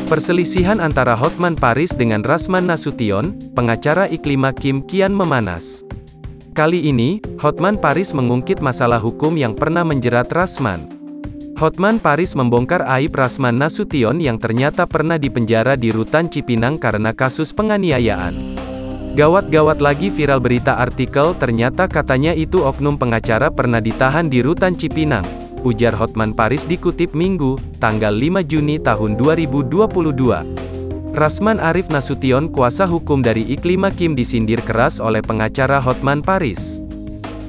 Perselisihan antara Hotman Paris dengan Rasman Nasution, pengacara Iklima Kim kian memanas. Kali ini, Hotman Paris mengungkit masalah hukum yang pernah menjerat Rasman. Hotman Paris membongkar aib Rasman Nasution yang ternyata pernah dipenjara di Rutan Cipinang karena kasus penganiayaan. Gawat-gawat lagi viral berita artikel ternyata katanya itu oknum pengacara pernah ditahan di Rutan Cipinang, ujar Hotman Paris dikutip Minggu, tanggal 5 Juni tahun 2022. Rasman Arif Nasution, kuasa hukum dari Iklima Kim, disindir keras oleh pengacara Hotman Paris.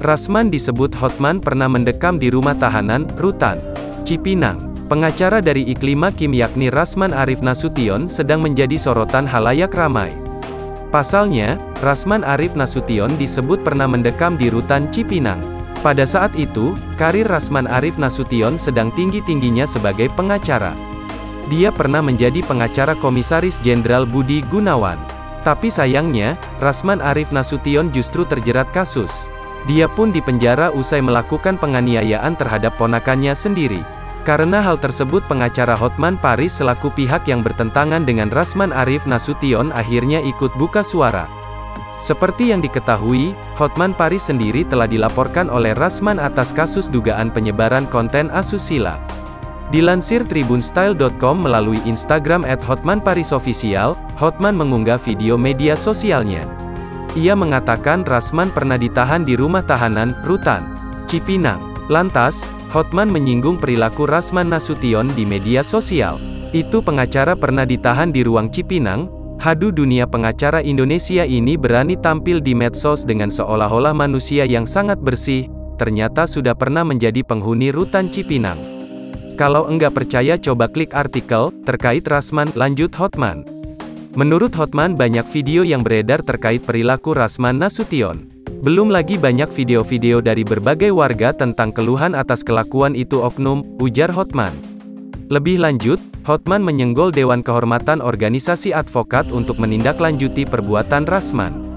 Rasman disebut Hotman pernah mendekam di rumah tahanan, Rutan Cipinang. Pengacara dari Iklima Kim yakni Rasman Arif Nasution sedang menjadi sorotan halayak ramai. Pasalnya, Rasman Arif Nasution disebut pernah mendekam di Rutan Cipinang. Pada saat itu, karir Rasman Arif Nasution sedang tinggi-tingginya sebagai pengacara. Dia pernah menjadi pengacara Komisaris Jenderal Budi Gunawan. Tapi sayangnya, Rasman Arif Nasution justru terjerat kasus. Dia pun dipenjara usai melakukan penganiayaan terhadap ponakannya sendiri. Karena hal tersebut, pengacara Hotman Paris selaku pihak yang bertentangan dengan Rasman Arif Nasution akhirnya ikut buka suara. Seperti yang diketahui, Hotman Paris sendiri telah dilaporkan oleh Rasman atas kasus dugaan penyebaran konten asusila. Dilansir tribunstyle.com melalui Instagram @hotmanparisofficial, Hotman mengunggah video media sosialnya. Ia mengatakan Rasman pernah ditahan di rumah tahanan, Rutan Cipinang. Lantas, Hotman menyinggung perilaku Rasman Nasution di media sosial. Itu pengacara pernah ditahan di ruang Cipinang? Haduh, dunia pengacara Indonesia ini berani tampil di medsos dengan seolah-olah manusia yang sangat bersih, ternyata sudah pernah menjadi penghuni Rutan Cipinang. Kalau enggak percaya coba klik artikel terkait Rasman, lanjut Hotman. Menurut Hotman banyak video yang beredar terkait perilaku Rasman Nasution. Belum lagi banyak video-video dari berbagai warga tentang keluhan atas kelakuan itu oknum, ujar Hotman. Lebih lanjut, Hotman menyenggol Dewan Kehormatan Organisasi Advokat untuk menindaklanjuti perbuatan Rasman.